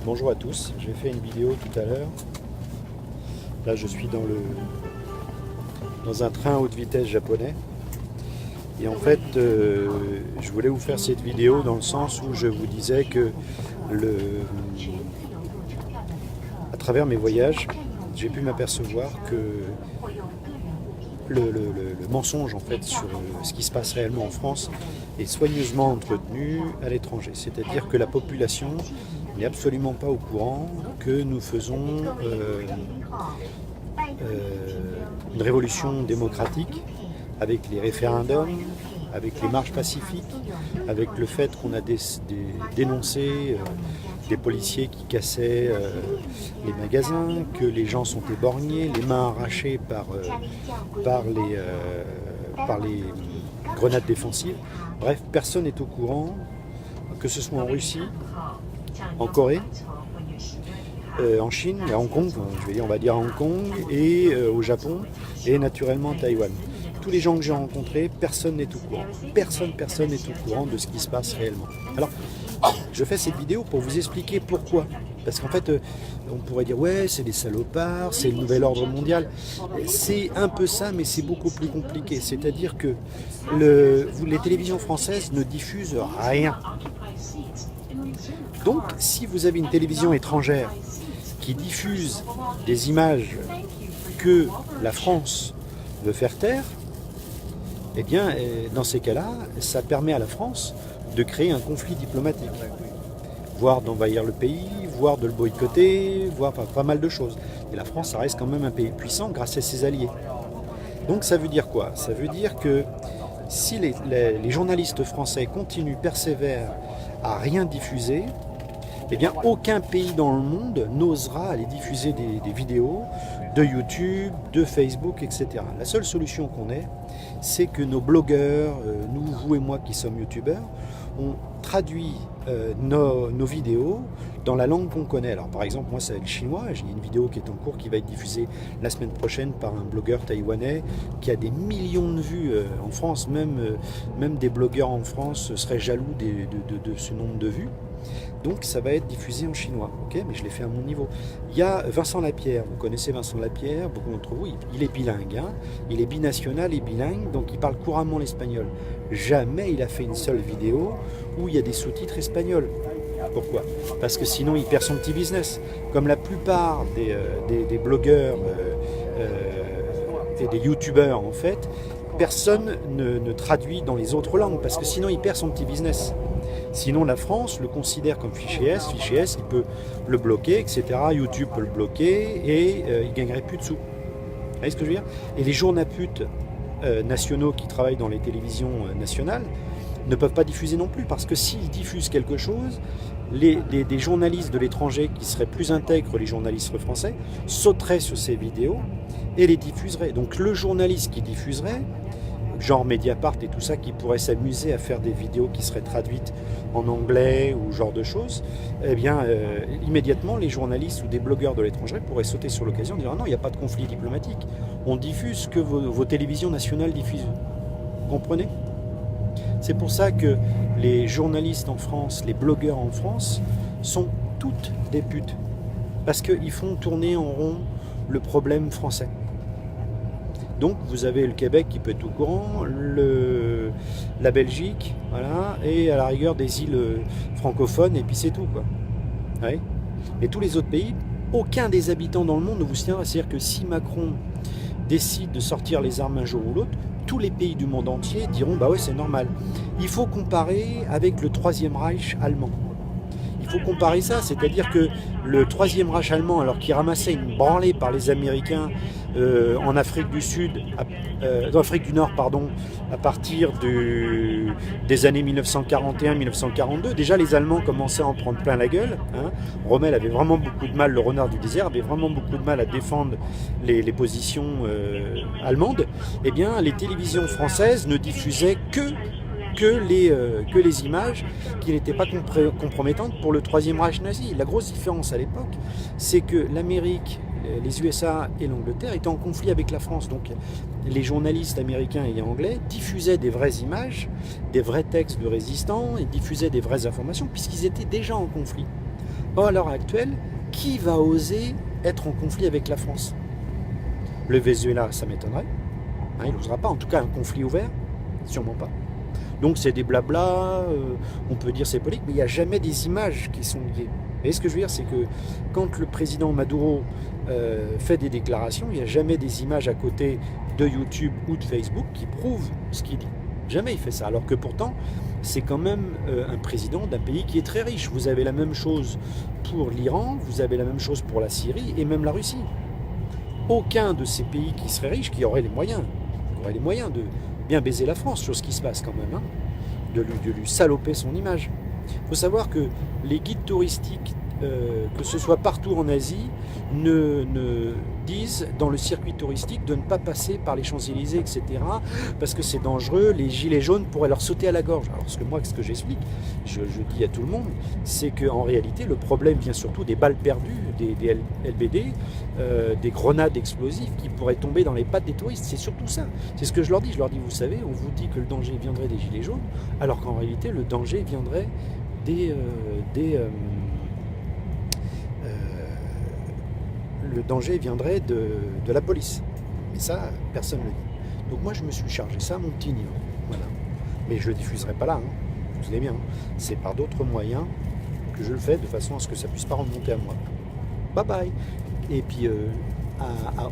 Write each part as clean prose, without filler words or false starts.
Bonjour à tous, j'ai fait une vidéo tout à l'heure. Là je suis dans un train haute vitesse japonais. Et en fait je voulais vous faire cette vidéo dans le sens où je vous disais que à travers mes voyages, j'ai pu m'apercevoir que le mensonge en fait sur ce qui se passe réellement en France est soigneusement entretenu à l'étranger. C'est-à-dire que la population n'est absolument pas au courant que nous faisons une révolution démocratique avec les référendums, avec les marches pacifiques, avec le fait qu'on a dénoncé des policiers qui cassaient les magasins, que les gens sont éborgnés, les mains arrachées par les grenades défensives. Bref, personne n'est au courant, que ce soit en Russie, en Corée, en Chine, à Hong Kong, on va dire à Hong Kong, et au Japon, et naturellement à Taïwan. Tous les gens que j'ai rencontrés, personne n'est au courant. Personne n'est au courant de ce qui se passe réellement. Alors, je fais cette vidéo pour vous expliquer pourquoi. Parce qu'en fait, on pourrait dire, ouais, c'est des salopards, c'est le nouvel ordre mondial. C'est un peu ça, mais c'est beaucoup plus compliqué. C'est-à-dire que les télévisions françaises ne diffusent rien. Donc, si vous avez une télévision étrangère qui diffuse des images que la France veut faire taire, eh bien, dans ces cas-là, ça permet à la France de créer un conflit diplomatique, voire d'envahir le pays, voire de le boycotter, voire pas mal de choses. Et la France, ça reste quand même un pays puissant grâce à ses alliés. Donc ça veut dire quoi? Ça veut dire que si les journalistes français persévèrent à rien diffuser, eh bien aucun pays dans le monde n'osera aller diffuser des vidéos de YouTube, de Facebook, etc. La seule solution qu'on ait, c'est que nos blogueurs, nous, vous et moi qui sommes youtubeurs, on traduit nos vidéos dans la langue qu'on connaît. Alors par exemple, moi c'est le chinois, j'ai une vidéo qui est en cours qui va être diffusée la semaine prochaine par un blogueur taïwanais qui a des millions de vues en France, même des blogueurs en France seraient jaloux de ce nombre de vues. Donc ça va être diffusé en chinois, ok, mais je l'ai fait à mon niveau. Il y a Vincent Lapierre, vous connaissez Vincent Lapierre, beaucoup d'entre vous, il est bilingue, hein, il est binational et bilingue, donc il parle couramment l'espagnol. Jamais il a fait une seule vidéo où il y a des sous-titres espagnols. Pourquoi? Parce que sinon il perd son petit business. Comme la plupart des blogueurs et des youtubeurs en fait, personne ne traduit dans les autres langues, parce que sinon il perd son petit business. Sinon, la France le considère comme fichier S, il peut le bloquer, etc. YouTube peut le bloquer et il ne gagnerait plus de sous. Vous voyez ce que je veux dire? Et les journaputes nationaux qui travaillent dans les télévisions nationales ne peuvent pas diffuser non plus, parce que s'ils diffusent quelque chose, des journalistes de l'étranger qui seraient plus intègres que les journalistes français sauteraient sur ces vidéos et les diffuseraient. Donc le journaliste qui diffuserait, genre Mediapart et tout ça, qui pourrait s'amuser à faire des vidéos qui seraient traduites en anglais ou genre de choses, eh bien, immédiatement, les journalistes ou des blogueurs de l'étranger pourraient sauter sur l'occasion et dire « Ah non, il n'y a pas de conflit diplomatique, on diffuse ce que vos télévisions nationales diffusent. » Vous comprenez? C'est pour ça que les journalistes en France, les blogueurs en France, sont toutes des putes. Parce qu'ils font tourner en rond le problème français. Donc vous avez le Québec qui peut être au courant, la Belgique, voilà, et à la rigueur des îles francophones, et puis c'est tout, quoi. Ouais. Mais tous les autres pays, aucun des habitants dans le monde ne vous tiendra. C'est-à-dire que si Macron décide de sortir les armes un jour ou l'autre, tous les pays du monde entier diront bah ouais, c'est normal. Il faut comparer avec le Troisième Reich allemand. Il faut comparer ça, c'est-à-dire que le Troisième Reich allemand, alors qu'il ramassait une branlée par les Américains en Afrique du Sud, en Afrique du Nord, pardon, à partir des années 1941-1942, déjà les Allemands commençaient à en prendre plein la gueule. Hein. Rommel avait vraiment beaucoup de mal, le renard du désert avait vraiment beaucoup de mal à défendre les positions allemandes. Eh bien, les télévisions françaises ne diffusaient que les images qui n'étaient pas compromettantes pour le Troisième Reich nazi. La grosse différence à l'époque, c'est que l'Amérique, les USA et l'Angleterre étaient en conflit avec la France. Donc les journalistes américains et anglais diffusaient des vraies images, des vrais textes de résistants, et diffusaient des vraies informations, puisqu'ils étaient déjà en conflit. Or, à l'heure actuelle, qui va oser être en conflit avec la France? Le Venezuela, ça m'étonnerait. Hein, il n'osera pas. En tout cas, un conflit ouvert, sûrement pas. Donc c'est des blabla, on peut dire c'est politique, mais il n'y a jamais des images qui sont liées. Et ce que je veux dire, c'est que quand le président Maduro fait des déclarations, il n'y a jamais des images à côté de YouTube ou de Facebook qui prouvent ce qu'il dit. Jamais il fait ça. Alors que pourtant, c'est quand même un président d'un pays qui est très riche. Vous avez la même chose pour l'Iran, vous avez la même chose pour la Syrie et même la Russie. Aucun de ces pays qui seraient riches, qui auraient les moyens de bien baiser la France sur ce qui se passe quand même, hein, de lui saloper son image. Il faut savoir que les guides touristiques, que ce soit partout en Asie, ne disent dans le circuit touristique de ne pas passer par les Champs-Élysées, etc. parce que c'est dangereux, les gilets jaunes pourraient leur sauter à la gorge. Alors ce que j'explique, je dis à tout le monde, c'est qu'en réalité le problème vient surtout des balles perdues, des LBD, des grenades explosives qui pourraient tomber dans les pattes des touristes. C'est surtout ça. C'est ce que je leur dis. Je leur dis, vous savez, on vous dit que le danger viendrait des gilets jaunes, alors qu'en réalité le danger viendrait le danger viendrait de la police. Mais ça, personne ne le dit. Donc moi, je me suis chargé ça à mon petit niveau. Voilà. Mais je ne le diffuserai pas là. Hein. Vous savez bien. Hein. C'est par d'autres moyens que je le fais de façon à ce que ça ne puisse pas remonter à moi. Bye bye. Et puis,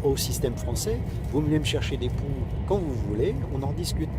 au système français, vous venez me chercher des ponts quand vous voulez. On en discute.